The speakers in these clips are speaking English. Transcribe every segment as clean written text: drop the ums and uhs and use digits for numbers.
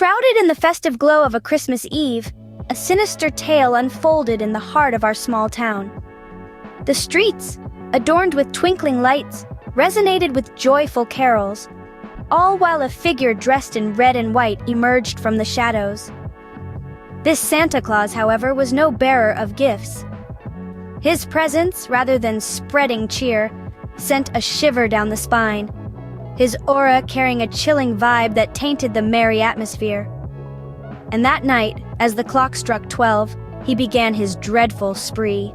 Shrouded in the festive glow of a Christmas Eve, a sinister tale unfolded in the heart of our small town. The streets, adorned with twinkling lights, resonated with joyful carols, all while a figure dressed in red and white emerged from the shadows. This Santa Claus, however, was no bearer of gifts. His presence, rather than spreading cheer, sent a shiver down the spine, his aura carrying a chilling vibe that tainted the merry atmosphere. And that night, as the clock struck 12, he began his dreadful spree.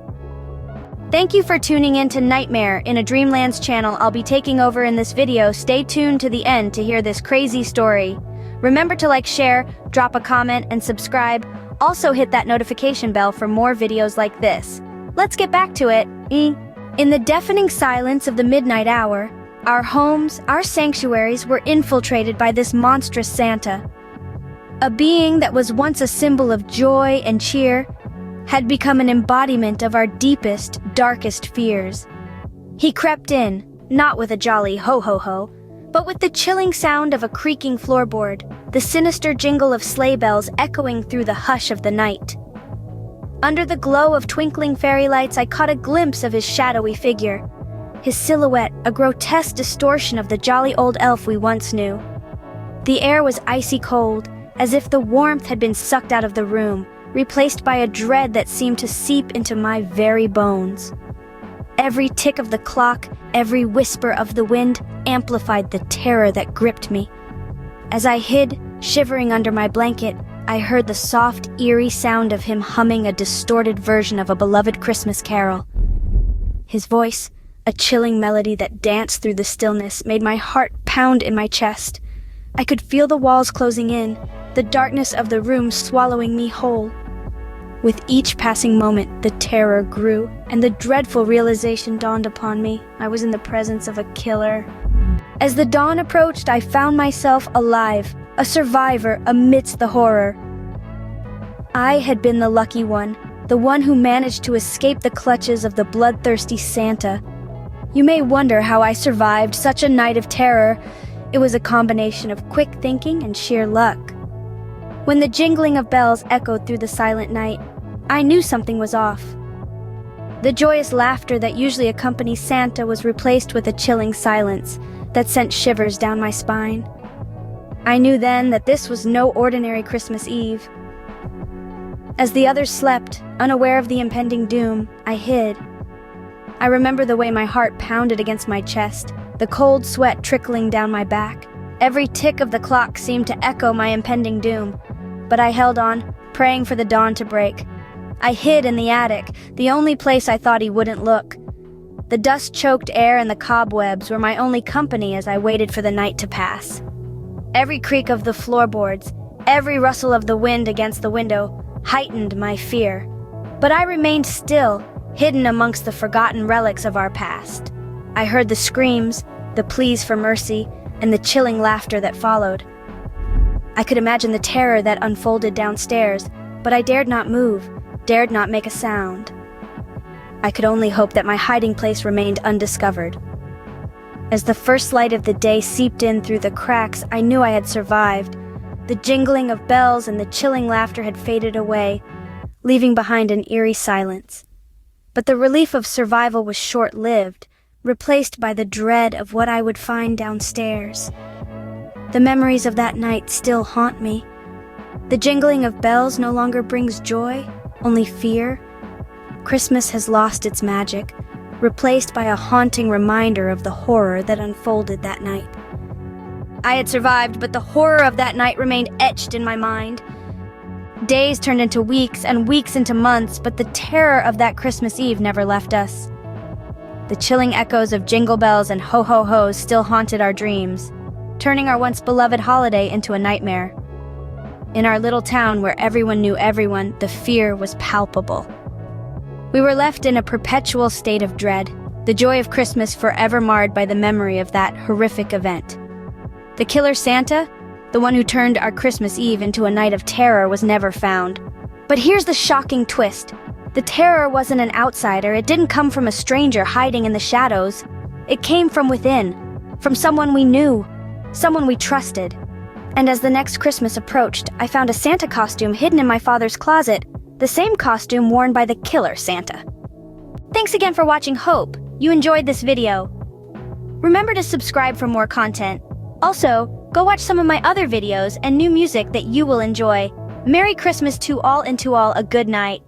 Thank you for tuning in to Nightmare in a Dreamland's channel. I'll be taking over in this video. Stay tuned to the end to hear this crazy story. Remember to like, share, drop a comment, and subscribe. Also hit that notification bell for more videos like this. Let's get back to it. In the deafening silence of the midnight hour, our homes, our sanctuaries were infiltrated by this monstrous Santa. A being that was once a symbol of joy and cheer had become an embodiment of our deepest, darkest fears. He crept in, not with a jolly ho-ho-ho, but with the chilling sound of a creaking floorboard, the sinister jingle of sleigh bells echoing through the hush of the night. Under the glow of twinkling fairy lights, I caught a glimpse of his shadowy figure, his silhouette a grotesque distortion of the jolly old elf we once knew. The air was icy cold, as if the warmth had been sucked out of the room, replaced by a dread that seemed to seep into my very bones. Every tick of the clock, every whisper of the wind amplified the terror that gripped me. As I hid, shivering under my blanket, I heard the soft, eerie sound of him humming a distorted version of a beloved Christmas carol. His voice, a chilling melody that danced through the stillness, made my heart pound in my chest. I could feel the walls closing in, the darkness of the room swallowing me whole. With each passing moment, the terror grew, and the dreadful realization dawned upon me. I was in the presence of a killer. As the dawn approached, I found myself alive, a survivor amidst the horror. I had been the lucky one, the one who managed to escape the clutches of the bloodthirsty Santa. You may wonder how I survived such a night of terror. It was a combination of quick thinking and sheer luck. When the jingling of bells echoed through the silent night, I knew something was off. The joyous laughter that usually accompanies Santa was replaced with a chilling silence that sent shivers down my spine. I knew then that this was no ordinary Christmas Eve. As the others slept, unaware of the impending doom, I hid. I remember the way my heart pounded against my chest, the cold sweat trickling down my back. Every tick of the clock seemed to echo my impending doom, but I held on, praying for the dawn to break. I hid in the attic, the only place I thought he wouldn't look. The dust-choked air and the cobwebs were my only company as I waited for the night to pass. Every creak of the floorboards, every rustle of the wind against the window heightened my fear. But I remained still, hidden amongst the forgotten relics of our past. I heard the screams, the pleas for mercy, and the chilling laughter that followed. I could imagine the terror that unfolded downstairs, but I dared not move, dared not make a sound. I could only hope that my hiding place remained undiscovered. As the first light of the day seeped in through the cracks, I knew I had survived. The jingling of bells and the chilling laughter had faded away, leaving behind an eerie silence. But the relief of survival was short-lived, replaced by the dread of what I would find downstairs. The memories of that night still haunt me. The jingling of bells no longer brings joy, only fear. Christmas has lost its magic, replaced by a haunting reminder of the horror that unfolded that night. I had survived, but the horror of that night remained etched in my mind. Days turned into weeks, and weeks into months, but the terror of that Christmas Eve never left us. The chilling echoes of jingle bells and ho-ho-hos still haunted our dreams, turning our once beloved holiday into a nightmare. In our little town where everyone knew everyone, the fear was palpable. We were left in a perpetual state of dread, the joy of Christmas forever marred by the memory of that horrific event. The killer Santa, the one who turned our Christmas Eve into a night of terror, was never found. But here's the shocking twist. The terror wasn't an outsider. It didn't come from a stranger hiding in the shadows. It came from within, from someone we knew, someone we trusted. And as the next Christmas approached, I found a Santa costume hidden in my father's closet, the same costume worn by the killer Santa. Thanks again for watching. Hope you enjoyed this video. Remember to subscribe for more content. Also, go watch some of my other videos and new music that you will enjoy. Merry Christmas to all, and to all a good night.